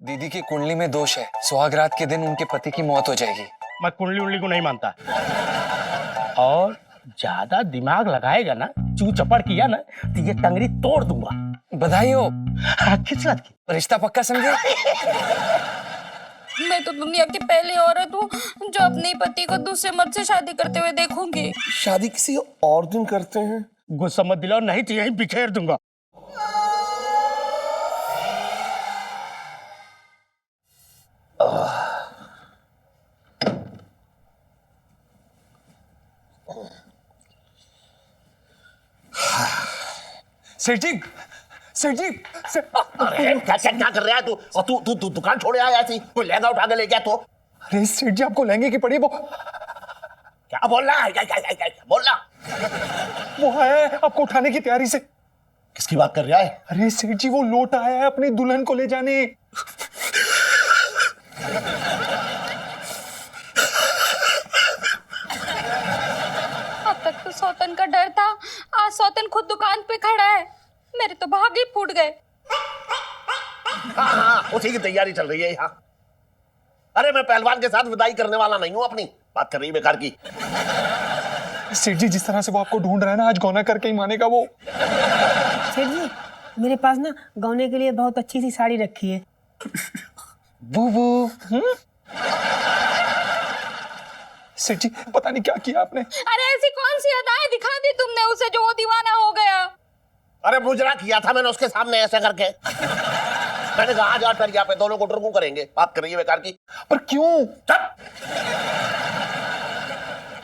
दीदी की कुंडली में दोष है, सुहागरात के दिन उनके पति की मौत हो जाएगी। मैं कुंडली उंडली को नहीं मानता, और ज्यादा दिमाग लगाएगा ना, चू चपड़ किया ना, तो ये टंगरी तोड़ दूंगा। बधाई हो। किस बात की? रिश्ता पक्का समझे? मैं तो दुनिया की पहली औरत हूँ जो अपने पति को दूसरे मर्द से शादी करते हुए देखूंगी। शादी किसी और दिन करते हैं। गुस्सा मत दिलाओ, नहीं तो यही बिखेर दूंगा। सेठ जी, सेठ जी, अरे क्या कर रहा है तू? और तू दुकान छोड़े आया ऐसी? कोई लहंगा उठा के ले गया तो? अरे सेठ जी, आपको लहंगे की पड़ी, वो क्या बोल रहा है? क्या बोल रहा? वो है आपको उठाने की तैयारी से। किसकी बात कर रहा है? अरे सेठ जी, वो लौट आया है अपनी दुल्हन को ले जाने। अब तक तो सौतन का डर था, आज सौतन खुद दुकान पे खड़ा है। मेरे तो भाग ही फूट गए। हाँ, उसी की तैयारी चल रही है यहाँ। अरे मैं पहलवान के साथ विदाई करने वाला नहीं हूँ अपनी। बात कर रही है बेकार की। सेठ जी, जिस तरह से वो आपको ढूंढ रहा है ना, आज गौना करके ही मानेगा वो। सेठ जी, मेरे पास ना गौने के लिए बहुत अच्छी सी साड़ी रखी है। बू सेठ जी, पता नहीं क्या किया आपने। अरे ऐसी कौन सी अदाएं दिखा दी तुमने उसे जो वो दीवाना हो गया? अरे मुजरा किया था मैंने उसके सामने ऐसे करके। मैंने कहा आज पर यहाँ पे दोनों को टरकू करेंगे। बात कर रही है बेकार की। पर क्यों? चुप!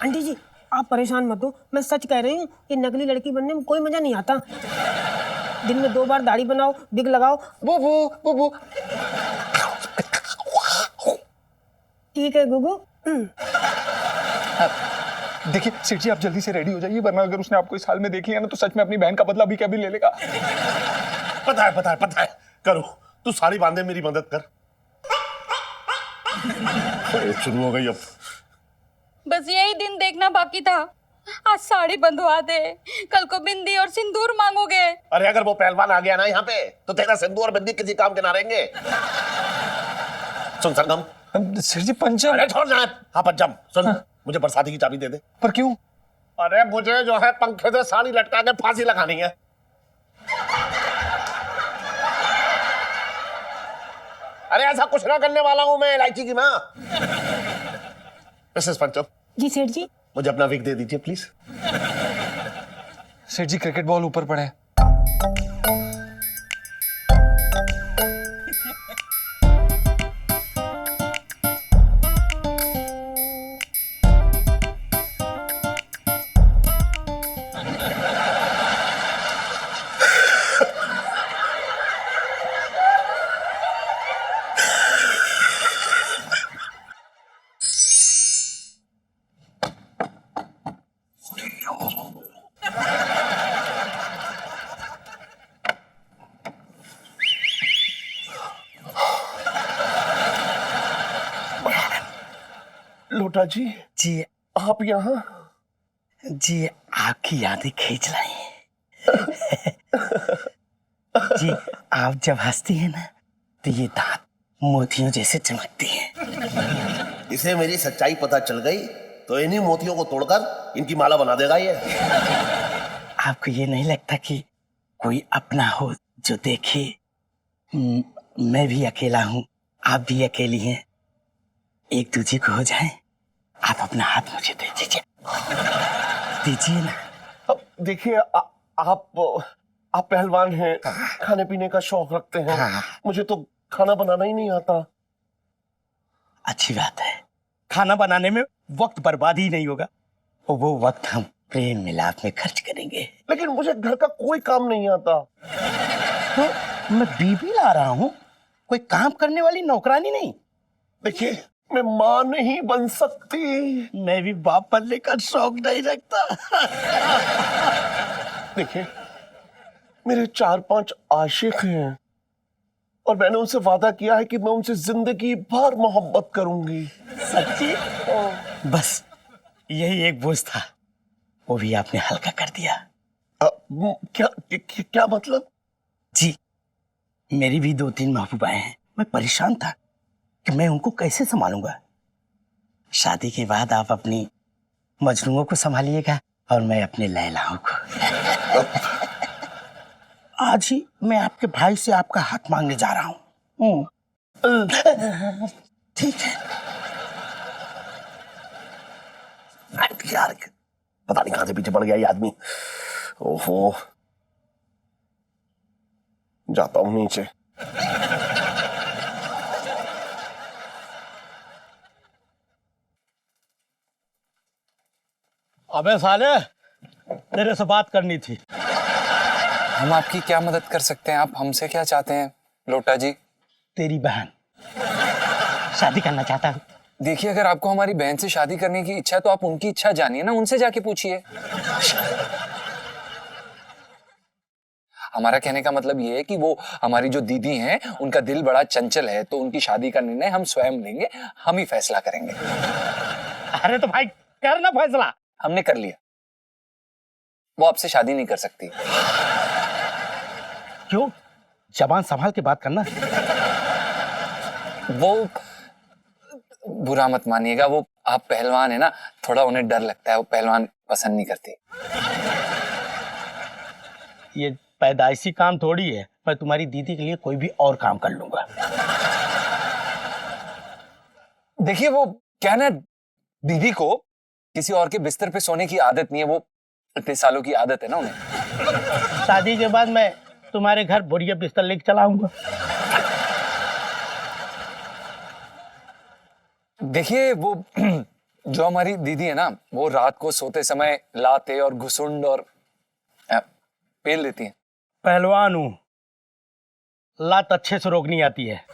आंटी जी, आप परेशान मत हो, मैं सच कह रही हूँ, ये नकली लड़की बनने में कोई मजा नहीं आता। दिन में 2 बार दाढ़ी बनाओ, बिग लगाओ। बू ठीक है गुगू। देखिए सेठ जी, आप जल्दी से रेडी हो जाइए, वरना अगर उसने आपको इस हाल में देख लिया ना, तो सच में अपनी बहन का बदला भी क्या भी ले लेगा। पता है। करो, तू साड़ी बांधे, मेरी मदद कर। शुरू हो गई अब। बस यही दिन देखना बाकी था। आज साड़ी बंधवा दे, कल को बिंदी और सिंदूर मांगोगे। अरे अगर वो पहलवान आ गया ना यहाँ पे, तो तेरा सिंदूर और बिंदी किसी काम के ना रहेंगे। सुन सरगम। सेठ जी, पंचम। अरे छोड़ जाए। हाँ पंचम, सुन। हाँ। मुझे बरसाती की चाबी दे दे। पर क्यों? अरे मुझे जो है पंखे से साड़ी लटका के फांसी लगानी है। अरे ऐसा कुछ ना करने वाला हूं मैं, इलायची की माँ। मिसेस पंचम। जी सेठ जी। मुझे अपना विग दे दीजिए प्लीज। सेठ जी, क्रिकेट बॉल ऊपर पड़े। लोटा जी आप यहाँ? जी, आपकी यादें खींच लाई। जी, आप जब हंसती हैं ना, तो ये दांत मोतियों जैसे चमकती हैं। इसे मेरी सच्चाई पता चल गई तो इन्हीं मोतियों को तोड़कर इनकी माला बना देगा ये। आपको ये नहीं लगता कि कोई अपना हो जो देखे? मैं भी अकेला हूँ, आप भी अकेली हैं, एक दूसरे को हो जाए। आप अपना हाथ मुझे दे दीजिए ना। अब देखिए, आप पहलवान हैं, खाने पीने का शौक रखते हैं। हाँ। मुझे तो खाना बनाना ही नहीं आता। अच्छी बात है, खाना बनाने में वक्त बर्बाद ही नहीं होगा, और वो वक्त हम प्रेम मिलाप में खर्च करेंगे। लेकिन मुझे घर का कोई काम नहीं आता। तो मैं बीबी ला रहा हूँ, कोई काम करने वाली नौकरानी नहीं। देखिए, मैं माँ नहीं बन सकती। मैं भी बाप बनने का शौक नहीं रखता। देखिए, मेरे 4-5 आशिक हैं, और मैंने उनसे वादा किया है कि मैं उनसे जिंदगी भर मोहब्बत करूंगी। सच्ची? बस यही एक बोझ था, वो भी आपने हल्का कर दिया। क्या मतलब? जी, मेरी भी 2-3 महबूबाएं हैं, मैं परेशान था कि मैं उनको कैसे संभालूंगा। शादी के बाद आप अपनी मजनूओं को संभालिएगा और मैं अपने लैलाओं को। आज ही मैं आपके भाई से आपका हाथ मांगने जा रहा हूँ। ठीक है। यार पता नहीं कहां से पीछे पड़ गया ये आदमी। ओहो, जाता हूं नीचे। अबे साले, तेरे से बात करनी थी। हम आपकी क्या मदद कर सकते हैं? आप हमसे क्या चाहते हैं लोटा जी? तेरी बहन शादी करना चाहता हूँ। देखिए, अगर आपको हमारी बहन से शादी करने की इच्छा है तो आप उनकी इच्छा जानिए ना, उनसे जाके पूछिए। हमारा कहने का मतलब ये है कि वो हमारी जो दीदी हैं उनका दिल बड़ा चंचल है, तो उनकी शादी का निर्णय हम स्वयं लेंगे, हम ही फैसला करेंगे। अरे तो भाई कर ना फैसला। हमने कर लिया, वो आपसे शादी नहीं कर सकती। क्यों? जबान संभाल के बात करना। वो बुरा मत मानिएगा, वो आप पहलवान है ना, थोड़ा उन्हें डर लगता है, वो पहलवान पसंद नहीं करती। ये पैदाइशी काम थोड़ी है, मैं तुम्हारी दीदी के लिए कोई भी और काम कर लूंगा। देखिए, वो क्या ना, दीदी को किसी और के बिस्तर पे सोने की आदत नहीं है, वो इतने सालों की आदत है ना उन्हें। शादी के बाद मैं तुम्हारे घर बढ़िया बिस्तर लेके चला आऊंगा। देखिए, वो जो हमारी दीदी है ना, वो रात को सोते समय लाते और घुसुंड और पेल लेती हैं। पहलवान हूं, लात अच्छे से रोकनी आती है।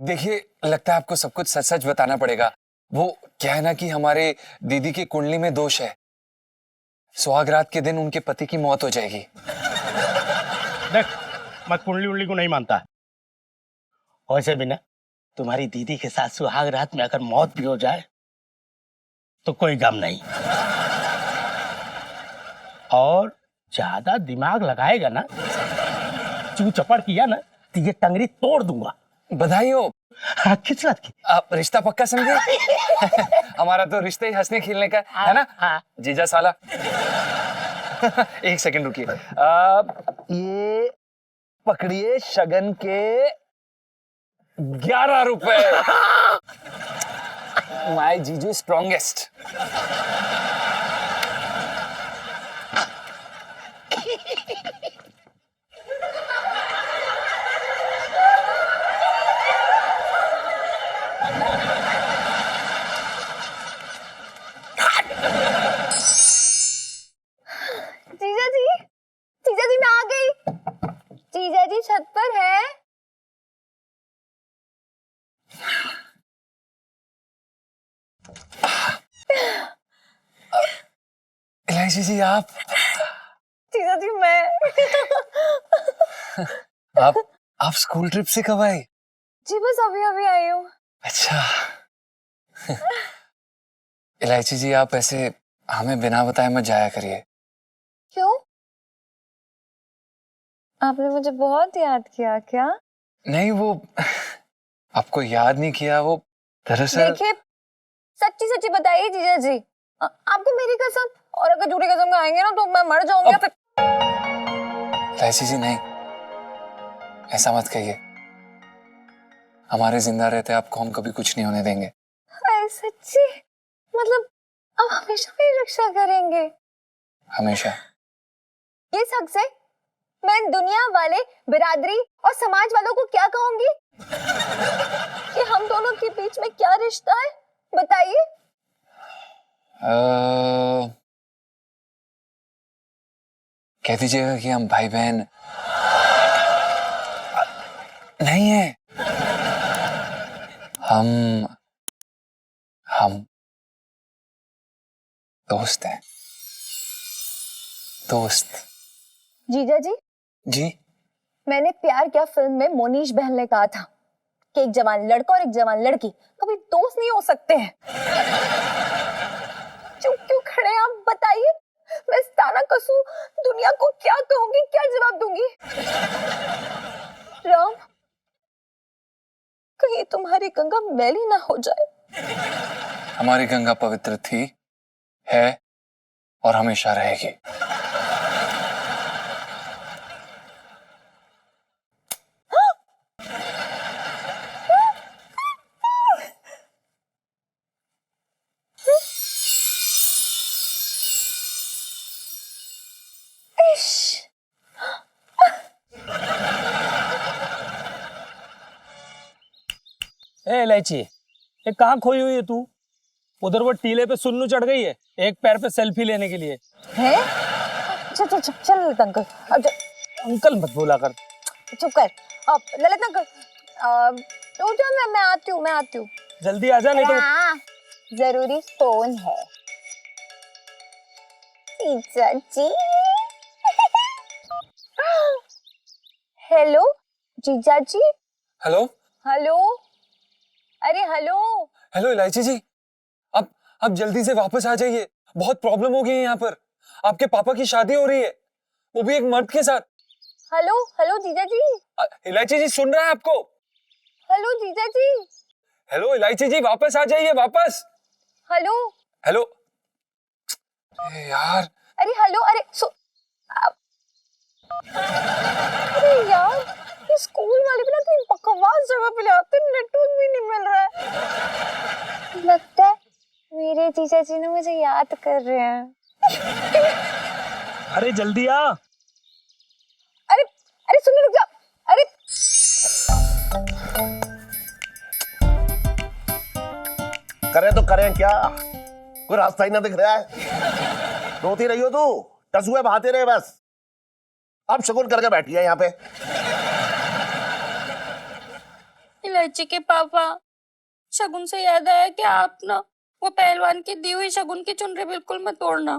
देखिए, लगता है आपको सब कुछ सच सच बताना पड़ेगा। वो क्या है ना कि हमारे दीदी की कुंडली में दोष है, सुहागरात के दिन उनके पति की मौत हो जाएगी। देख, मैं कुंडली उंडली को नहीं मानता। वैसे भी ना, तुम्हारी दीदी के साथ सुहाग रात में अगर मौत भी हो जाए तो कोई गम नहीं। और ज्यादा दिमाग लगाएगा ना, चू चपड़ किया ना, तो ये टंगरी तोड़ दूंगा। बधाई हो। हाँ, किस बात की? आप रिश्ता पक्का समझे? हमारा तो रिश्ते ही हंसने खेलने का है ना। हाँ। जीजा साला। एक सेकंड रुकिए। ये पकड़िए शगन के 11 रुपए। माय जीजू स्ट्रॉन्गेस्ट। जीजा जी मैं आ गई। जीजा जी छत पर है। इलायची जी, आप? जीजा जी मैं आप स्कूल ट्रिप से कब आए? जी बस अभी अभी आई हूँ। अच्छा। इलायची जी, आप ऐसे हमें बिना बताए मत जाया करिए। क्यों? आपने मुझे बहुत याद किया क्या? नहीं, वो आपको याद नहीं किया, वो दरअसल। देखिए, सच्ची सच्ची बताइए जीजा जी, आपको मेरी कसम, और अगर झूठी कसम खाएंगे ना तो मैं मर जाऊंगी। फिर इलायची जी, नहीं, ऐसा मत कहिए। हमारे जिंदा रहते आपको हम कभी कुछ नहीं होने देंगे। हाय सच्ची? मतलब आप हमेशा मेरी रक्षा करेंगे? हमेशा। ये हक से मैं दुनिया वाले, बिरादरी और समाज वालों को क्या कहूंगी कि हम दोनों के बीच में क्या रिश्ता है? बताइए। कह दीजिएगा कि हम भाई बहन नहीं है, हम दोस्त हैं। दोस्त। जीजा जी, जी? मैंने प्यार किया फिल्म में मोनीश बहन ने कहा था कि एक जवान लड़का और एक जवान लड़की कभी दोस्त नहीं हो सकते हैं। चुप क्यों खड़े हैं आप? बताइए, मैं ताना कसू, दुनिया को क्या कहूंगी, क्या जवाब दूंगी? राम, कहीं तुम्हारी गंगा मैली ना हो जाए। हमारी गंगा पवित्र थी, है और हमेशा रहेगी। ए इलायची, ये कहाँ खोई हुई है तू? उधर वो टीले पे सुन्नू चढ़ गई है एक पैर पे सेल्फी लेने के लिए। है? चल चल चल चल ललित अंकल, अब अंकल मत बोला कर। चुप कर। अब ललित अंकल, रुक जाओ, मैं आती हूँ। जल्दी आ जा नहीं तो। हाँ, जरूरी फोन है। जीजा जी। हेलो जीजा जी। हेलो हेलो, अरे हेलो। हेलो इलायची जी, आप जल्दी से वापस आ जाइए, बहुत प्रॉब्लम हो गई है यहाँ पर। आपके पापा की शादी हो रही है, वो भी एक मर्द के साथ। हेलो हेलो जीजा जी। इलायची जी सुन रहा है आपको? हेलो जीजा जी। हेलो इलायची जी, वापस आ जाइए, वापस। हेलो हेलो यार, अरे हेलो, अरे अरे यार, ये स्कूल वाले भी ना कहीं बकवास जगह पे ले आते, नेटवर्क भी नहीं मिल रहा है। लगता है मेरे जीजा जी ने मुझे याद कर रहे हैं। अरे जल्दी आ। अरे अरे सुनो, रुक जाओ। अरे करे तो करें क्या, कोई रास्ता ही ना दिख रहा है। रोती रही हो तू, टसुए बहाते रहे बस। अब शगुन करके बैठी है यहाँ पे। इलायची के पापा, शगुन से याद आया कि आप ना वो पहलवान की दी हुई शगुन की चुनरी बिल्कुल मत तोड़ना।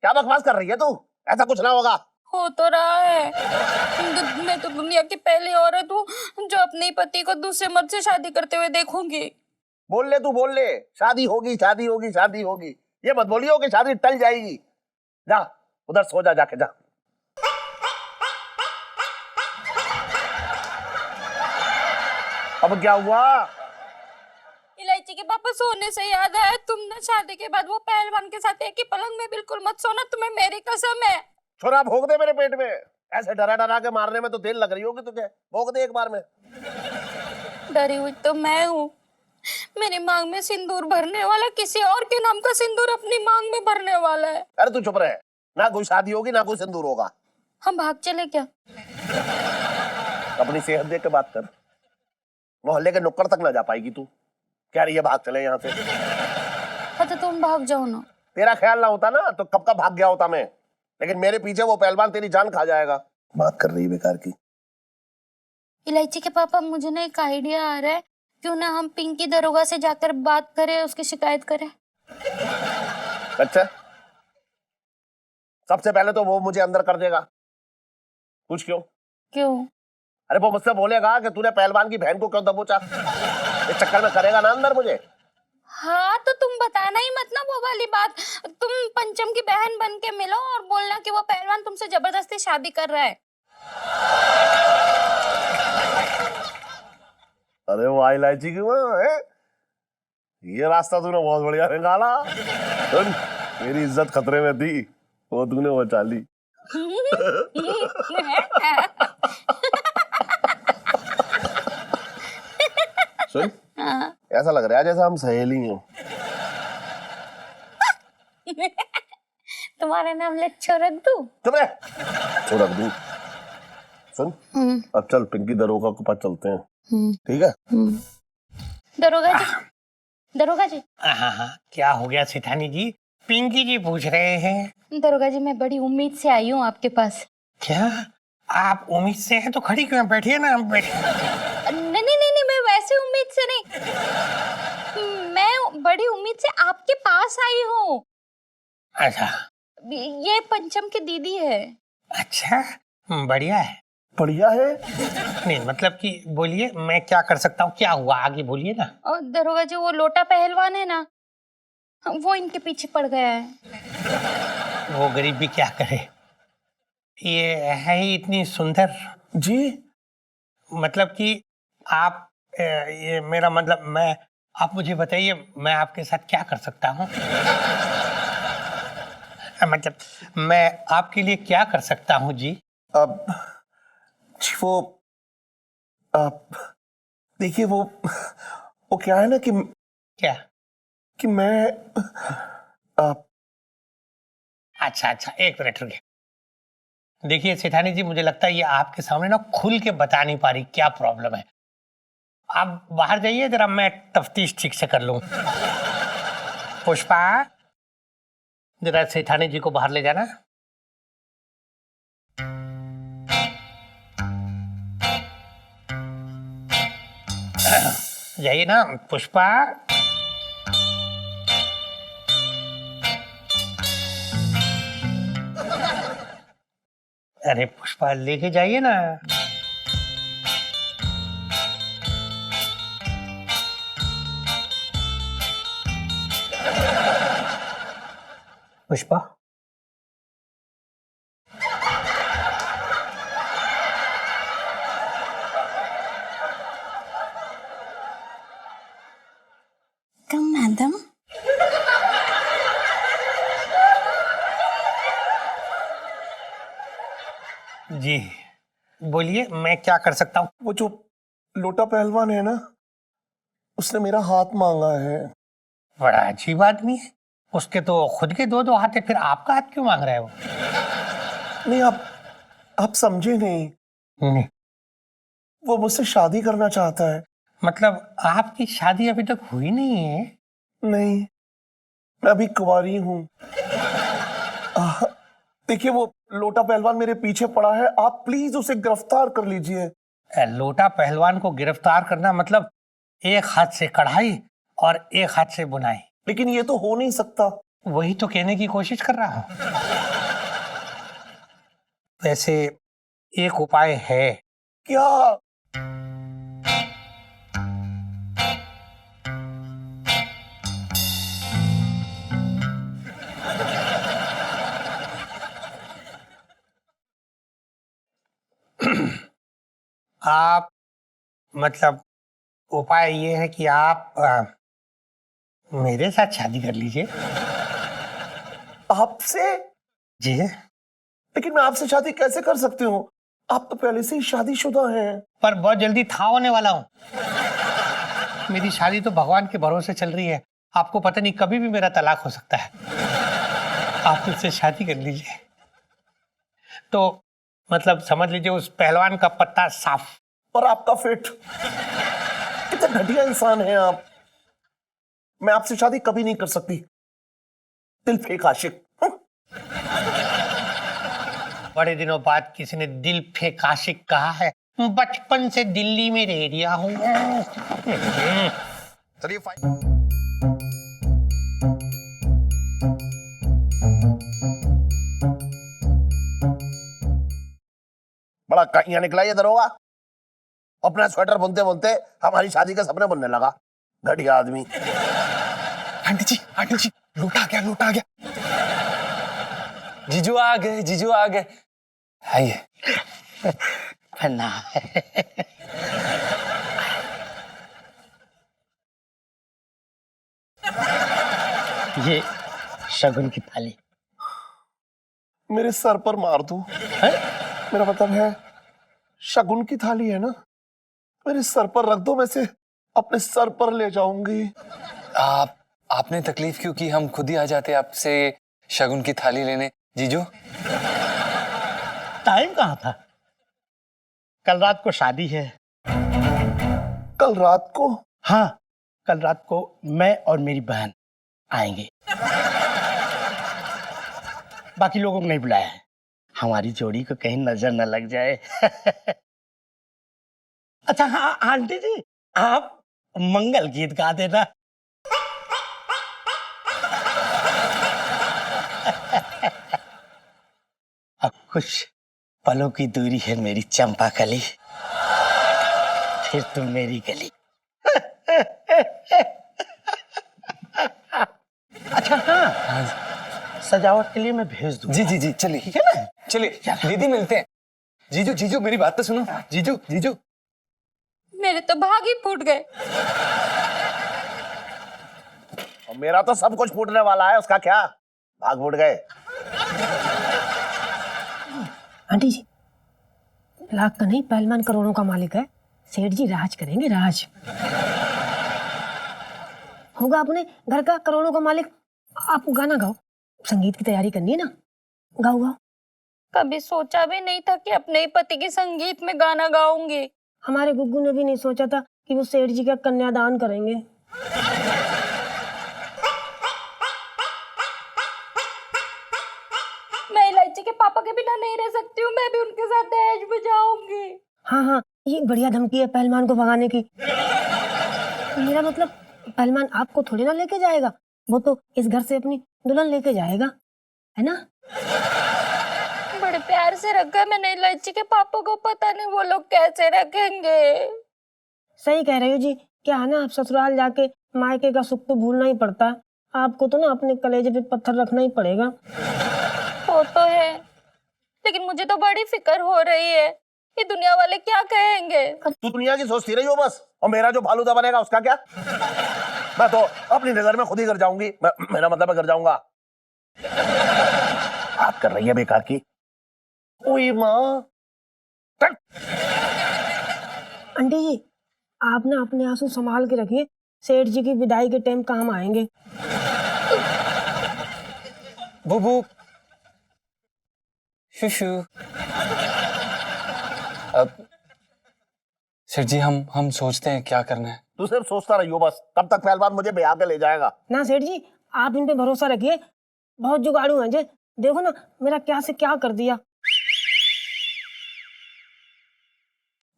क्या बकवास कर रही है तू? ऐसा कुछ ना होगा। हो तो रहा है। मैं तो दुनिया की पहली औरत हूँ जो अपने पति को दूसरे मर्द से शादी करते हुए देखूंगी। बोल ले तू, बोल ले, शादी होगी शादी होगी शादी होगी। ये मत बोलियो कि शादी टल जाएगी। जा उधर सो जा, जाके जा। अब क्या हुआ? इलायची के पापा, सोने से याद आया, तुम ना शादी के बाद वो पहलवान के साथ एक ही पलंग में बिल्कुल मत सोना, तुम्हें मेरी कसम है। छोरा भोग दे मेरे पेट में। ऐसे डरा डरा के मारने में तो देर लग रही होगी तुझे। भोग दे एक बार में। डरी हुई तो मैं हूँ। मेरी मांग में सिंदूर भरने वाला किसी और के नाम का सिंदूर अपनी मांग में भरने वाला है। अरे तू चुप रहे, ना कोई शादी होगी ना कोई सिंदूर होगा। हम भाग चले क्या? अपनी सेहत देख के बात कर। मोहल्ले के नुक्कड़ तक ना जा पाएगी तू। कह रही है भाग चले यहाँ से। हाँ तो तुम भाग जाओ ना। तेरा ख्याल ना होता ना तो कब का भाग गया होता मैं, लेकिन मेरे पीछे वो पहलवान तेरी जान खा जाएगा। बात कर रही है बेकार की। इलायची के पापा, मुझे ना एक आइडिया आ रहा है, क्यों ना हम पिंकी दरोगा से जाकर बात करें, उसकी शिकायत करें। अच्छा, सबसे पहले तो वो मुझे अंदर कर देगा। पूछ क्यों? क्यों? अरे वो मुझसे बोलेगा कि तूने पहलवान की बहन को क्यों दबोचा। इस चक्कर में करेगा ना अंदर मुझे। हाँ तो तुम बताना ही मत ना वो वाली बात। तुम पंचम की बहन बन के मिलो और बोलना कि वो पहलवान तुमसे जबरदस्ती शादी कर रहा है। अरे वो इलायची की वो है, ये रास्ता तूने बहुत बढ़िया निकाला। सुन, मेरी इज्जत खतरे में थी, वो तूने बचा ली। सुन, ऐसा लग रहा है जैसे हम सहेली हैं। तुम्हारा नाम लच्छो रख दूं? चुप रह, छोड़ रख दूं। सुन, अब चल पिंकी दरोगा के पास चलते हैं, ठीक है? दरोगा जी, दरोगा जी। हाँ, क्या हो गया सेठानी जी? पिंकी जी पूछ रहे हैं। दरोगा जी, मैं बड़ी उम्मीद से आई हूँ आपके पास। क्या आप उम्मीद से हैं तो खड़ी क्यों? बैठिए ना, बैठिए। नहीं, मैं वैसे उम्मीद से नहीं, मैं बड़ी उम्मीद से आपके पास आई हूँ। अच्छा, ये पंचम की दीदी है। अच्छा, बढ़िया है। बढ़िया है? नहीं मतलब कि बोलिए, मैं क्या कर सकता हूँ? क्या हुआ आगे बोलिए ना। और दरोगा जी, वो लोटा पहलवान है ना, वो इनके पीछे पड़ गया है। वो गरीब भी क्या करे, ये है ही इतनी सुंदर। जी मतलब कि आप ये मेरा मतलब मैं, आप मुझे बताइए मैं आपके साथ क्या कर सकता हूँ? मतलब मैं आपके लिए क्या कर सकता हूँ जी? अब जी वो अब देखिए वो क्या है ना कि क्या? मैं अच्छा अच्छा, एक मिनट रुकिए। देखिए सेठानी जी, मुझे लगता है ये आपके सामने ना खुल के बता नहीं पा रही क्या प्रॉब्लम है। आप बाहर जाइए जरा, मैं तफ्तीश ठीक से कर लूं। पुष्पा, जरा सेठानी जी को बाहर ले जाना। जाइए ना पुष्पा। अरे पुष्पा, लेके जाइए ना। पुष्पा, कम मैडम। जी बोलिए, मैं क्या कर सकता हूँ? वो जो लोटा पहलवान है ना, उसने मेरा हाथ मांगा है। बड़ा अजीब आदमी है, उसके तो खुद के दो दो हाथ है, फिर आपका हाथ क्यों मांग रहा है वो? नहीं, आप समझे नहीं। नहीं, वो मुझसे शादी करना चाहता है। मतलब आपकी शादी अभी तक हुई नहीं है? नहीं, मैं अभी कुंवारी हूँ। देखिए वो लोटा पहलवान मेरे पीछे पड़ा है, आप प्लीज उसे गिरफ्तार कर लीजिए। लोटा पहलवान को गिरफ्तार करना मतलब एक हाथ से कढ़ाई और एक हाथ से बुनाई। लेकिन ये तो हो नहीं सकता। वही तो कहने की कोशिश कर रहा हूं। वैसे एक उपाय है। क्या? आप मतलब उपाय ये है कि आप मेरे साथ शादी कर लीजिए। आपसे? जी, लेकिन मैं आपसे शादी कैसे कर सकती हूँ? आप तो पहले से ही शादीशुदा हैं। पर बहुत जल्दी था होने वाला हूं। मेरी शादी तो भगवान के भरोसे चल रही है, आपको पता नहीं कभी भी मेरा तलाक हो सकता है। आप मुझसे शादी कर लीजिए तो मतलब समझ लीजिए उस पहलवान का पत्ता साफ। और आपका फिट। कितने घटिया इंसान हैं आप। मैं आपसे शादी कभी नहीं कर सकती। दिल फेंक आशिक। बड़े दिनों बाद किसी ने दिल फेंक आशिक कहा है। बचपन से दिल्ली में रह दिया हूं। चलिए फाइन। बड़ा कहिया निकला ये दरोगा। अपना स्वेटर बुनते बुनते हमारी शादी का सपना बनने लगा। घटिया आदमी। आंटी जी, लूटा आ गया, लूटा आ गया। जीजू आ गए, जीजू आ गए। आइए। फन्ना। ये शगुन की थाली। मेरे सर पर मार दो। मेरा मतलब है शगुन की थाली है ना, मेरे सर पर रख दो, मैं से अपने सर पर ले जाऊंगी। आपने तकलीफ क्यों की? हम खुद ही आ जाते आपसे शगुन की थाली लेने। जीजू, टाइम कहाँ था? कल रात को शादी है। कल रात को? हाँ, कल रात को मैं और मेरी बहन आएंगे। बाकी लोगों को नहीं बुलाया है, हमारी जोड़ी को कहीं नजर न लग जाए। अच्छा हाँ आंटी जी, आप मंगल गीत गा देना। अब कुछ पलों की दूरी है मेरी चंपा कली, फिर तुम मेरी गली। अच्छा हाँ, सजावट के लिए मैं भेज दूँ। जी जी जी, चलिए। ठीक है ना? चलिए दीदी, मिलते हैं। जीजू जीजू, मेरी बात तो सुनो। जीजू जीजू, मेरे तो भाग ही फूट गए। और मेरा तो सब कुछ फूटने वाला है, उसका क्या? भाग फूट गए। आंटी जी, लाख का नहीं, पहलवान करोड़ों का मालिक है। सेठ जी राज करेंगे, राज होगा अपने घर का करोड़ों का मालिक। आप गाना गाओ, संगीत की तैयारी करनी है ना, गाओ गाओ। कभी सोचा भी नहीं था कि अपने ही पति के संगीत में गाना गाऊंगी। हमारे गुग्गू ने भी नहीं सोचा था कि वो सेठ जी का कन्यादान करेंगे। मैं इलायची के पापा के बिना नहीं रह सकती हूँ, मैं भी उनके साथ दहेज बजाऊंगी। हाँ हाँ, ये बढ़िया धमकी है पहलवान को भगाने की। मेरा मतलब पहलवान आपको थोड़ी ना लेके जाएगा, वो तो इस घर से अपनी दुल्हन लेके जाएगा, है ना? बड़े प्यार से रखा है मैंने इलायची के पापा को, पता नहीं वो लोग कैसे रखेंगे। सही कह रहे हो जी। क्या है ना, आप ससुराल जाके मायके का सुख तो भूलना ही पड़ता है। आपको तो ना अपने कलेजे पे पत्थर रखना ही पड़ेगा। वो तो है, लेकिन मुझे तो बड़ी फिक्र हो रही है, ये दुनिया वाले क्या कहेंगे। तू दुनिया की सोचती रही हो बस, और मेरा जो फालूदा बनेगा उसका क्या? मैं तो अपनी नजर में खुद ही कर जाऊंगी। मेरा मतलब मैं कर जाऊंगा। बात कर रही है बेकार की। ओए माँ, आंटी जी, आप ना अपने आंसू संभाल के रखिए, सेठ जी की विदाई के टाइम काम आएंगे। बुबू, शुशु। अब सर जी, हम सोचते हैं क्या करना है। तू सिर्फ सोचता रही हो बस, तब तक पहलवान मुझे ब्याह के ले जाएगा। ना सेठ जी, आप इन पे भरोसा रखिए, बहुत जुगाड़ू हैं जी। देखो ना मेरा क्या से क्या कर दिया।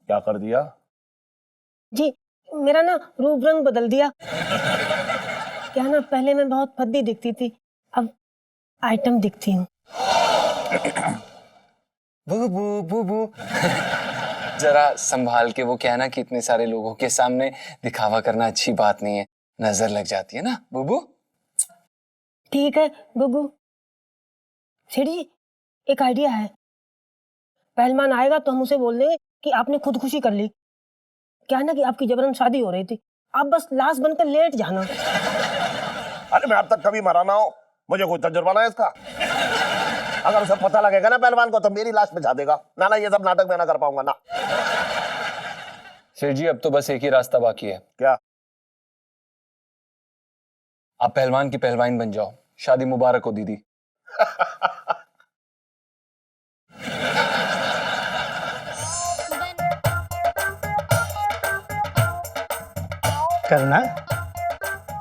क्या कर दिया? जी, मेरा ना रूप रंग बदल दिया। क्या ना, पहले मैं बहुत फद्दी दिखती थी, अब आइटम दिखती हूँ। बुबू बुबू। जरा संभाल के, वो क्या है ना कि इतने सारे लोगों के सामने दिखावा करना अच्छी बात नहीं है, नजर लग जाती है ना बुबू। ठीक है गुगू। सेठ जी, एक आइडिया है। पहलवान आएगा तो हम उसे बोल देंगे कि आपने खुदकुशी कर ली। क्या है ना कि आपकी जबरन शादी हो रही थी, आप बस लाश बनकर लेट जाना। अरे मैं अब तक कभी मरा ना हो, मुझे कोई तजुर्बा ना है इसका। अगर उसे पता लगेगा ना पहलवान को, तो मेरी लाश बिछा देगा। ना ना, ये सब नाटक मैं ना कर पाऊंगा ना। सर जी, अब तो बस एक ही रास्ता बाकी है। क्या? आप पहलवान की पहलवान बन जाओ। शादी मुबारक हो दीदी। करना,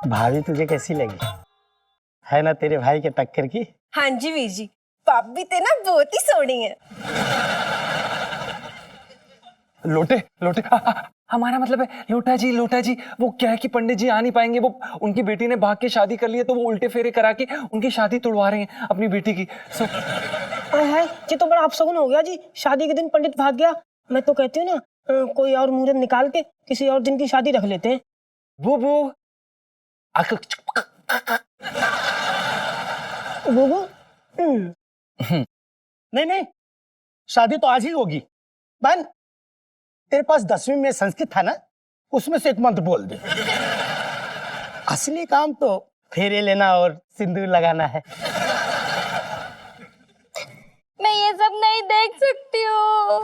भाभी तुझे कैसी लगी? है ना तेरे भाई के टक्कर की? हाँ जी वीर जी, भाभी ते ना बहुत ही सोहनी है। लोटे लोटे, हमारा मतलब है लोटा जी। वो क्या है कि पंडित जी आ नहीं पाएंगे, वो उनकी बेटी ने भाग के शादी कर ली है, तो वो उल्टे फेरे करा के उनकी शादी तोड़वा रहे हैं अपनी बेटी की। हाय हाय, ये तो बड़ा अपशगुन हो गया जी। शादी के दिन पंडित भाग गया। मैं तो कहती हूँ ना, कोई और मुहूर्त निकाल के किसी और दिन की शादी रख लेते हैं। बुबू गुगू, नहीं, शादी तो आज ही होगी। बहन, तेरे पास 10वीं में संस्कृत था ना, उसमें से एक मंत्र बोल दे। असली काम तो फेरे लेना और सिंदूर लगाना है। मैं ये सब नहीं देख सकती हूँ,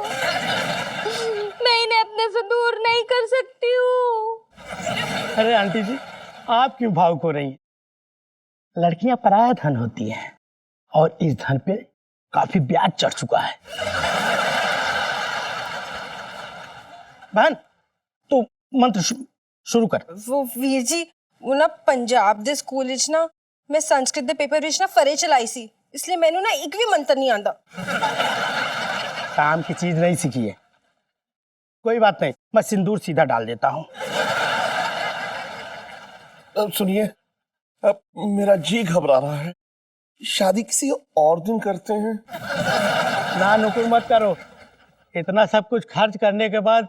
मैं इन्हें अपने से दूर नहीं कर सकती हूँ। अरे आंटी जी, आप क्यों भावुक हो रही हैं? लड़कियां पराया धन होती हैं, और इस धन पे काफी ब्याज चढ़ चुका है। बहन, तू मंत्र शुरू कर। वो वीर जी, वो ना पंजाब दे स्कूल विच ना मैं संस्कृत दे पेपर विच ना फरे चलाई सी, इसलिए मैंने ना एक भी मंत्र नहीं आंदा। काम की चीज नहीं सीखी है। कोई बात नहीं, मैं सिंदूर सीधा डाल देता हूँ। अब सुनिए, अब मेरा जी घबरा रहा है। शादी किसी और दिन करते हैं। ना नुकुर मत करो, इतना सब कुछ खर्च करने के बाद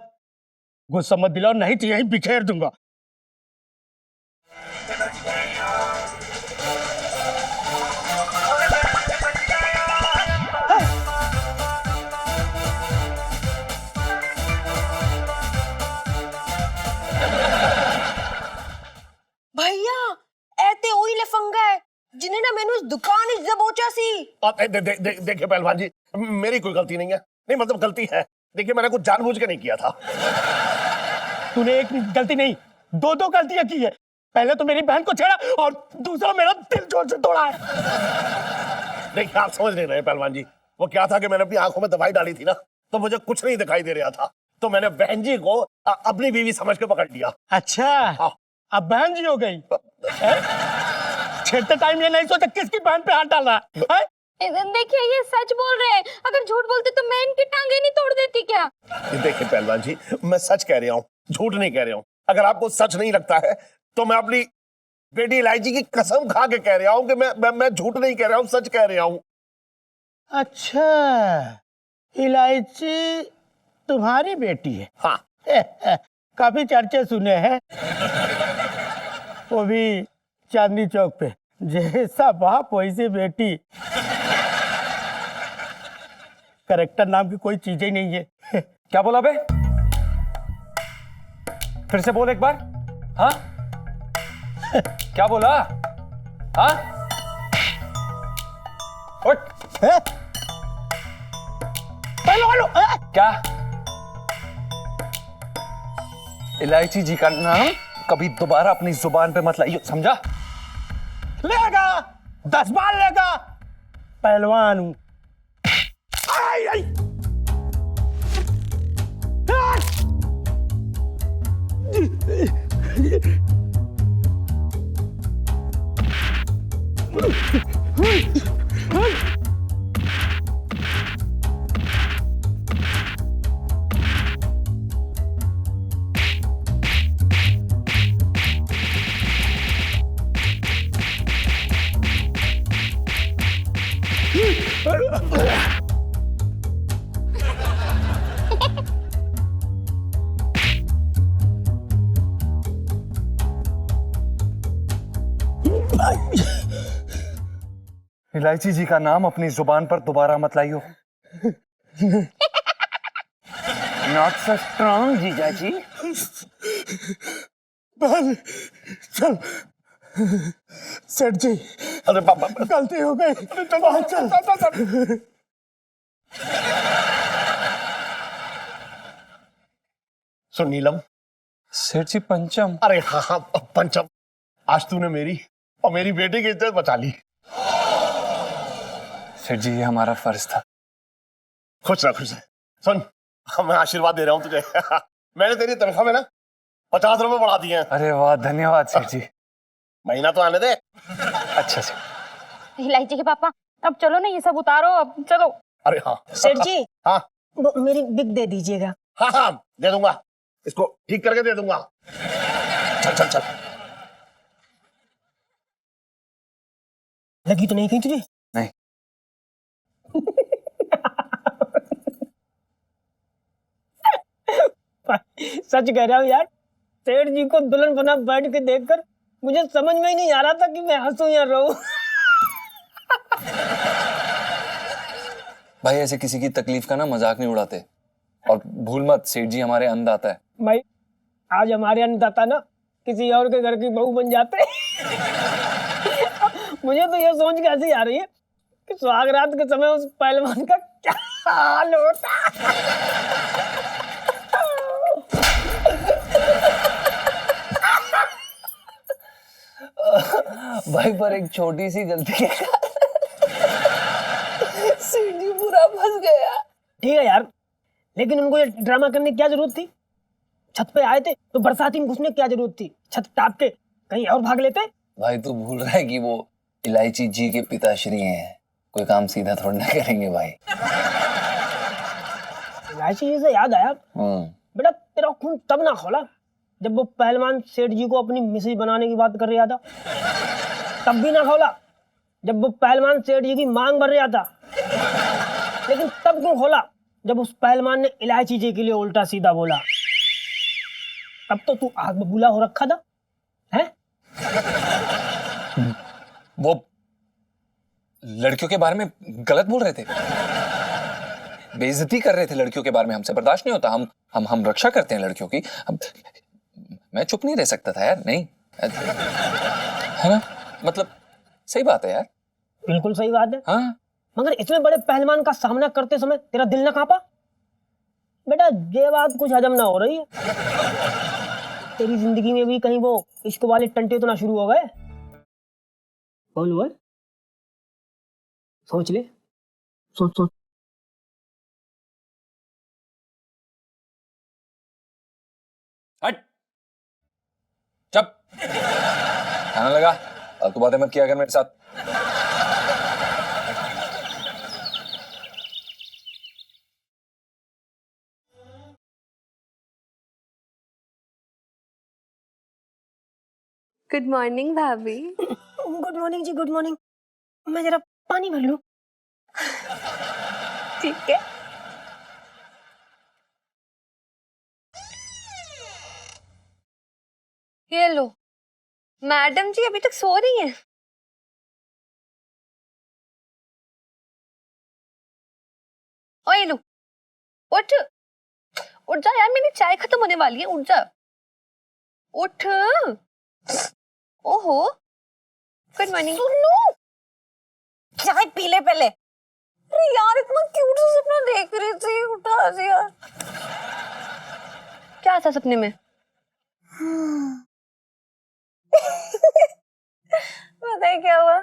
गुस्सा मत दिलाओ, नहीं तो यहीं बिखेर दूंगा। देखिए पहलवान जी, मेरी कोई गलती नहीं है। नहीं मतलब गलती है, देखिए मैंने कुछ जानबूझ के नहीं किया था। तूने एक गलती नहीं, दो दो गलतियां की है। पहले तो मेरी बहन को छेड़ा और दूसरा मेरा दिल जोर से तोड़ा है। देखिए आप समझ नहीं रहे पहलवान जी, वो क्या था कि मैंने अपनी आंखों में दवाई डाली थी ना, तो मुझे कुछ नहीं दिखाई दे रहा था, तो मैंने बहन जी को अपनी बीवी समझ के पकड़ लिया। अच्छा, हाँ। अब बहन जी हो गई। छेड़ते टाइम ये नहीं सोचा किसकी बहन पे हाथ डाला है? देखिए ये सच बोल रहे हैं, अगर झूठ बोलते तो मैं इनकी टांगे नहीं तोड़ देती क्या? देखिए पहलवान जी, मैं सच कह रहा हूँ, झूठ नहीं कह रहा हूँ। अगर आपको सच नहीं लगता है तो मैं अपनी बेटी इलायची की कसम खा के कह रहा हूँ कि मैं झूठ नहीं कह रहा हूँ, सच कह रहा हूँ। अच्छा, इलायची तुम्हारी बेटी है? हाँ। काफी चर्चे सुने हैं, वो भी चांदनी चौक पे। जैसा बाप वैसी बेटी। करेक्टर नाम की कोई चीज ही नहीं है। क्या बोला बे? फिर से बोल एक बार। हाँ क्या बोला? हाँ उठ। क्या? इलायची जी का नाम कभी दोबारा अपनी जुबान पे मत लाइयो, समझा? लेगा 10 बार लेगा, पहलवान हूं। इलायची जी का नाम अपनी जुबान पर दोबारा मत लाइयो। नॉट सो स्ट्रॉन्ग जीजा जी। चल सेठ जी, अरे बाबा, गलती हो गई। चल। सुन नीलम। सेठ जी पंचम। अरे हाँ हाँ पंचम, आज तूने मेरी और मेरी बेटी की इज्जत बचा ली। सेठ जी ये हमारा फर्ज था। खुश रह, खुश रह। सुन, मैं आशीर्वाद दे रहा हूँ तुझे। मैंने तेरी तनख्वाह में ना 50 रुपए बढ़ा दिए हैं। अरे वाह, धन्यवाद सेठ जी। महीना तो आने दे। अच्छा से। इलायची के पापा, अब चलो ना, ये सब उतारो, अब चलो। अरे हाँ सेठ जी, हाँ वो मेरी बिग दे दीजिएगा। हाँ हाँ दे दूंगा, इसको ठीक करके दे दूंगा। चल चल चल। लगी तो नहीं कहीं तुझे? नहीं। सच कह रहा हूँ यार, सेठ जी को दुल्हन बना बैठ के देखकर मुझे समझ में ही नहीं आ रहा था कि मैं हंसूं या रोऊं। भाई ऐसे किसी की तकलीफ का ना मजाक नहीं उड़ाते, और भूल मत सेठ जी हमारे अन्नदाता है। भाई आज हमारे अन्नदाता ना किसी और के घर की बहू बन जाते। मुझे तो ये सोच के हंसी आ रही है कि सुहागरात के समय उस पहलवान का क्या हाल होता। भाई पर एक छोटी सी गलती के सेठ जी पूरा फंस गया। ठीक है यार, लेकिन उनको ये ड्रामा करने की क्या जरूरत थी? छत पे आए थे तो बरसाती में घुसने की क्या जरूरत थी? छत टाप के कहीं और भाग लेते। भाई तू भूल रहा है कि वो इलायची जी के पिताश्री हैं, कोई काम सीधा थोड़ा ना करेंगे भाई। इलायची जी से याद आया, बेटा तेरा खून तब ना खोला जब वो पहलवान सेठ जी को अपनी मिसेज बनाने की बात कर रहा था। तब भी ना खोला जब वो पहलवान सेठ जी की मांग भर रहा था। लेकिन तब क्यों खोला जब उस पहलवान ने इलायची जी के लिए उल्टा सीधा बोला? तब तो तू आग बबूला हो रखा था, हैं? वो लड़कियों के बारे में गलत बोल रहे थे, बेइज्जती कर रहे थे लड़कियों के बारे में। हमसे बर्दाश्त नहीं होता, हम रक्षा करते हैं लड़कियों की। मैं चुप नहीं रह सकता था यार, नहीं है ना? मतलब सही बात है यार। बिल्कुल सही बात है। हाँ मगर इतने बड़े पहलवान का सामना करते समय तेरा दिल ना कांपा? बेटा ये बात कुछ हजम ना हो रही है। तेरी जिंदगी में भी कहीं वो इश्क वाले टंटे तो ना शुरू हो गए? कौन हुआ? सोच ले, सोच सोच। हट चुप खाना लगा। फालतू बातें मत किया कर मेरे साथ। गुड मॉर्निंग भाभी। गुड मॉर्निंग जी, गुड मॉर्निंग। मैं जरा पानी भर लूं। ठीक है। ये लो। मैडम जी अभी तक सो रही हैं। ओ ये लो, उठ उठ जा यार, मेरी चाय खत्म होने वाली है, उठ जा, उठ। ओहो, गुड मॉर्निंग। सुनो, चाय पी ले पहले। अरे यार इतना क्यूट सा सपना देख रही थी, उठा दिया। क्या था सपने में? पता है क्या हुआ?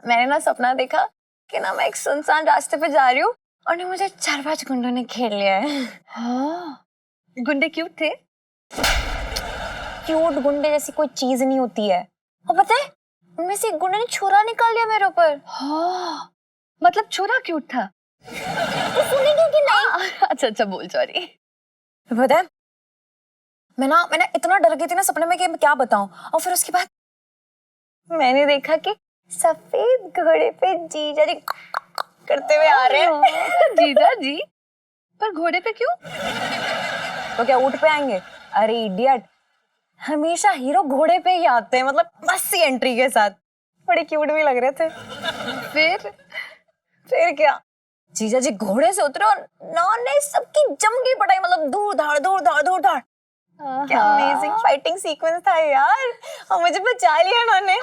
मैंने ना सपना देखा कि ना मैं एक सुनसान रास्ते पे जा रही हूँ और ना मुझे 4-5 गुंडों ने घेर लिया है। हाँ, गुंडे क्यूट थे। क्यूट गुंडे जैसी कोई चीज नहीं होती है। और पता है उनमें से एक गुंडे ने छुरा निकाल लिया मेरे ऊपर। हाँ, मतलब छुरा क्यूट था। तो सुनेंगे कि नहीं? अच्छा अच्छा, बोल, सॉरी। पता है मैं ना इतना डर गई थी ना सपने में कि मैं क्या बताऊं। और फिर उसके बाद मैंने देखा कि सफेद घोड़े पे जीजा जी करते हुए आ रहे हैं। जीजा जी? पर घोड़े पे क्यों? तो क्या ऊंट पे आएंगे? अरे इडियट, हमेशा हीरो घोड़े पे ही आते हैं, मतलब मस्त एंट्री के साथ। बड़े क्यूट भी लग रहे थे। फिर क्या, जीजा जी घोड़े से उतरे और उन्होंने सबकी जम गई पटाई, मतलब दूर धाड़ दूर धाड़ दूर धाड़। क्या अमेजिंग फाइटिंग सीक्वेंस था यार, और मुझे बचा लिया उन्होंने।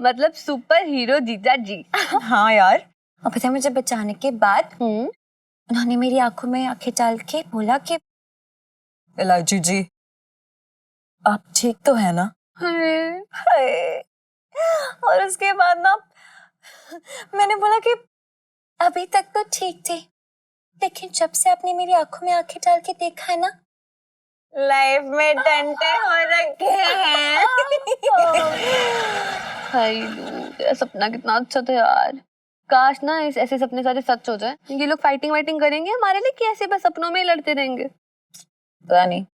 मतलब सुपर हीरो जीजा जी। हाँ यार, और पता है मुझे बचाने के बाद उन्होंने मेरी आंखों में आंखें डाल के बोला कि इलायची जी आप ठीक तो है ना? हाय। और उसके बाद ना मैंने बोला कि अभी तक तो ठीक थी, लेकिन जब से आपने मेरी आंखों में आंखें डाल के देखा है ना, लाइफ में डंडे हो रखे हैं। हाय लो, तेरा सपना कितना अच्छा था यार। काश ना ऐसे सपने सारे सच हो जाए। ये लोग फाइटिंग वाइटिंग करेंगे हमारे लिए कि ऐसे बस सपनों में ही लड़ते रहेंगे? पता नहीं।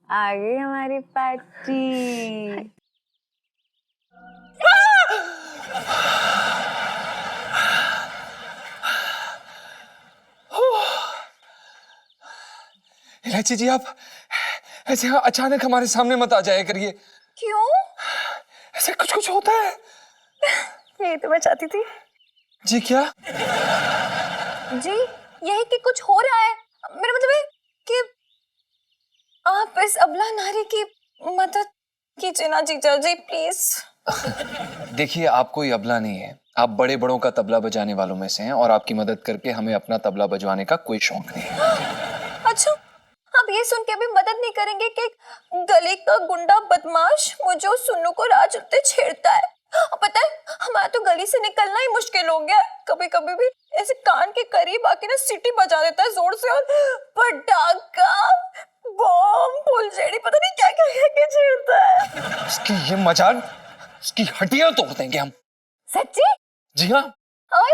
आ गई हमारी पार्टी। इलायची जी आप ऐसे अचानक हमारे सामने मत आ जाया करिए। क्यों? ऐसे कुछ कुछ होता है। यही तो मैं चाहती थी। जी क्या? जी यही कि कुछ हो रहा है। मेरा मतलब है कि आप इस अबला नारी की मदद कीजिए ना जीजा जी, प्लीज। देखिए आप कोई अबला नहीं है, आप बड़े बड़ों का तबला बजाने वालों में से हैं और आपकी मदद करके हमें अपना तबला बजवाने का कोई शौक नहीं है। अच्छा, आप ये सुन के भी मदद नहीं करेंगे कि एक गली का गुंडा बदमाश मुझे और सुन्नू को राह चलते छेड़ता है। और पता है हमारा तो गली से निकलना ही मुश्किल हो गया। कभी कभी भी ऐसे कान के करीब आके ना सीटी बजा देता है जोर से, और पटाखा बम फुलझड़ी पता नहीं क्या क्या के छेड़ता है। इसकी ये मजाक, इसकी हड्डियां तोड़ देंगे हम। सच्ची? जी हाँ, और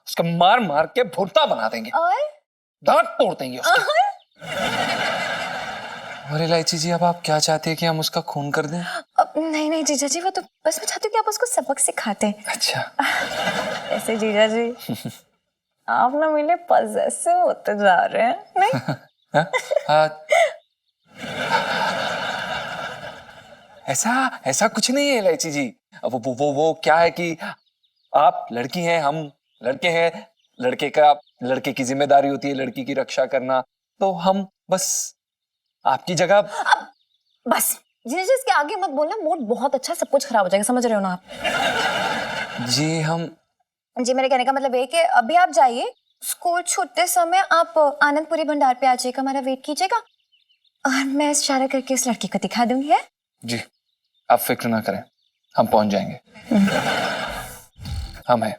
उसका मार मार के भुट्टा बना देंगे, दांत तोड़ देंगे उसके। और इलायची जी अब आप क्या चाहते हैं कि हम उसका खून कर दें? अब नहीं नहीं जीजा जी, वो तो बस मैं चाहती हूँ कि आप उसको सबक सिखाते हैं। अच्छा। ऐसे जीजा जी आप ना मिले पजेसिव होते जा रहे हैं, नहीं? ऐसा कुछ नहीं है इलायची जी। वो क्या है कि आप लड़की हैं, हम लड़के हैं। लड़के की जिम्मेदारी होती है लड़की की रक्षा करना। तो हम बस आपकी जगह। बस जीजा इसके आगे मत बोलना, मूड बहुत अच्छा, सब कुछ खराब हो जाएगा, समझ रहे हो ना आप? जी हम जी मेरे कहने का मतलब है कि अभी आप जाइए, स्कूल छूटते समय आप आनंदपुरी भंडार पे आ जाइएगा, हमारा वेट कीजिएगा और मैं इशारा करके उस लड़की को दिखा दूंगी। है जी, आप फिक्र ना करें, हम पहुंच जाएंगे। हम हैं।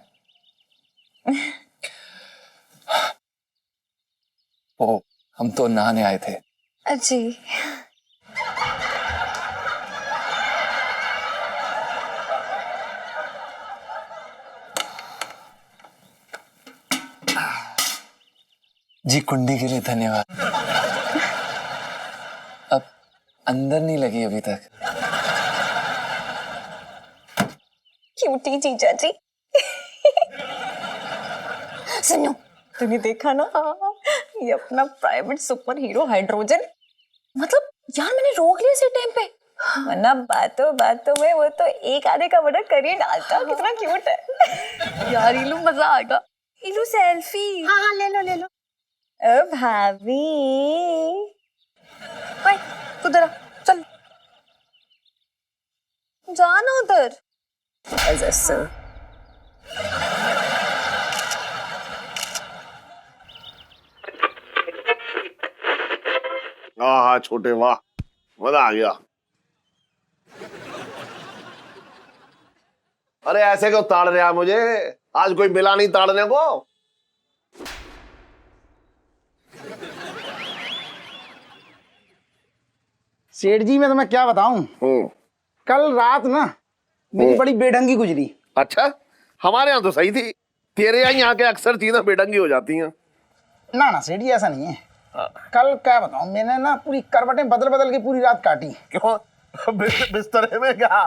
ओ, हम तो नहाने आए थे। जी जी कुंडी के लिए धन्यवाद। अब अंदर नहीं लगी अभी तक। क्यूटी जीजा जी। सुनो, तूने देखा ना ये अपना प्राइवेट सुपर हीरो हाइड्रोजन, मतलब यार मैंने रोक लिया इसी टाइम पे, वरना बातों बातों में वो तो एक आधे का मर्डर कर ही डालता। कितना क्यूट है यार, इलू मजा आएगा। इलू सेल्फी। हाँ हाँ ले लो ले लो। ओ भाभी, ओए तू जरा चल, जाना उधर। ऐसे हाँ छोटे, वाह मजा आ गया। अरे ऐसे क्यों ताड़ रहा मुझे, आज कोई मिला नहीं ताड़ने को। सेठ जी मैं तुम्हें क्या बताऊं, कल रात ना मेरी बड़ी बेढंगी गुजरी। अच्छा, हमारे यहाँ तो सही थी, तेरे यहाँ के अक्सर चीजें बेढंगी हो जाती हैं। ना ना सेठ जी ऐसा नहीं है, कल क्या बताऊं, मैंने ना पूरी करवटें बदल बदल के पूरी रात काटी। क्यों, बिस्तरे में क्या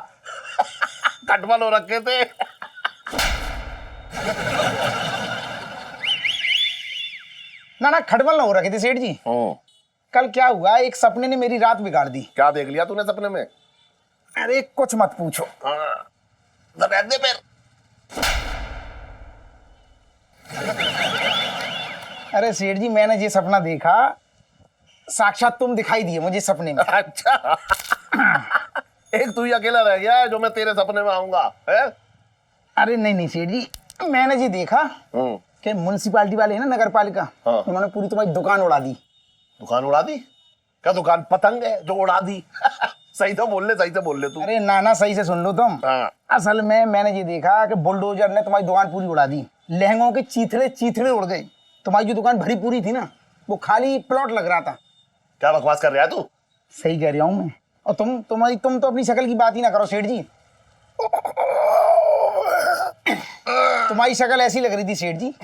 कटवल हो रखे थे? ना ना खटबल ना हो रखे थे सेठ जी। कल क्या हुआ, एक सपने ने मेरी रात बिगाड़ दी। क्या देख लिया तूने सपने में? अरे कुछ मत पूछो। रहने दे फिर। अरे सेठ जी मैंने ये सपना देखा, साक्षात तुम दिखाई दिए मुझे सपने में। अच्छा एक तू ही अकेला रह गया है जो मैं तेरे सपने में आऊंगा है? अरे नहीं नहीं सेठ जी, मैंने ये देखा कि म्युनिसिपालिटी वाले है ना, नगर पालिका, उन्होंने पूरी तुम्हारी दुकान उड़ा दी। दुकान उड़ा दी? क्या दुकान पतंग है जो उड़ा दी? सही तो बोल ले, सही से बोल ले तू। अरे नाना सही से सुन लो तुम। असल में मैंने ये देखा कि बुलडोजर ने तुम्हारी दुकान पूरी उड़ा दी, लहंगों के चीथड़े चीथड़े उड़ गए, तुम्हारी जो दुकान भरी पूरी थी ना वो खाली प्लॉट लग रहा था। क्या बकवास कर रहा है तू? सही कह रहा हूँ मैं। और तुम तो अपनी शक्ल की बात ही ना करो सेठ जी, तुम्हारी शक्ल ऐसी लग रही थी सेठ जी,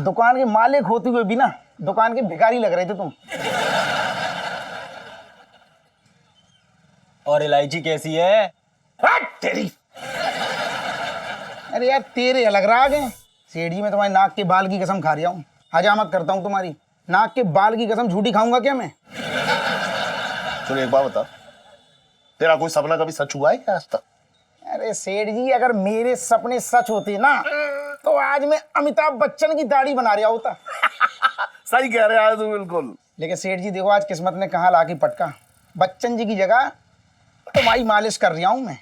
दुकान के मालिक होते हुए भी ना दुकान के भिखारी लग रहे थे तुम। और इलायची कैसी है? तेरी, अरे यार तेरे अलग राग हैं सेठ जी, मैं तुम्हारे नाक के बाल की कसम खा रहा हूँ, हजामत करता हूँ तुम्हारी, नाक के बाल की कसम झूठी खाऊंगा क्या मैं? सुन एक बात बता, तेरा कोई सपना कभी सच हुआ है क्या आज तक? अरे सेठ जी अगर मेरे सपने सच होते ना तो आज मैं अमिताभ बच्चन की दाढ़ी बना रहा होता। सही कह रहा है तू बिल्कुल। लेकिन सेठ जी देखो आज किस्मत ने कहाँ लाके पटका, बच्चन जी की जगह तुम्हारी मालिश कर रहा हूं मैं।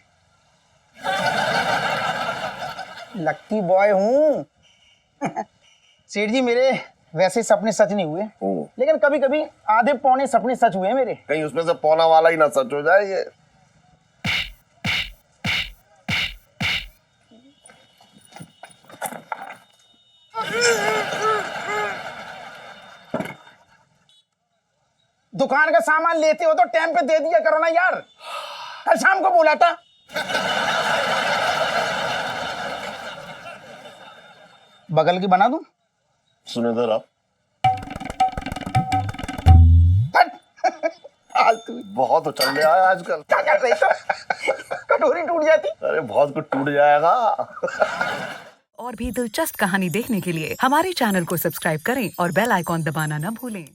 लक्की बॉय हूँ। सेठ जी मेरे वैसे सपने सच नहीं हुए, लेकिन कभी कभी आधे पौने सपने सच हुए हैं मेरे। कहीं उसमें से पौना वाला ही ना सच हो जाए ये। दुकान का सामान लेते हो तो टाइम पे दे दिया करो ना यार, कल शाम को बोला था। बगल की बना दूं? सुने तो रहा, बहुत उछल रहा है आजकल। क्या कर रही तो? कटोरी टूट जाती। अरे बहुत कुछ टूट जाएगा। और भी दिलचस्प कहानी देखने के लिए हमारे चैनल को सब्सक्राइब करें और बेल आइकॉन दबाना न भूलें।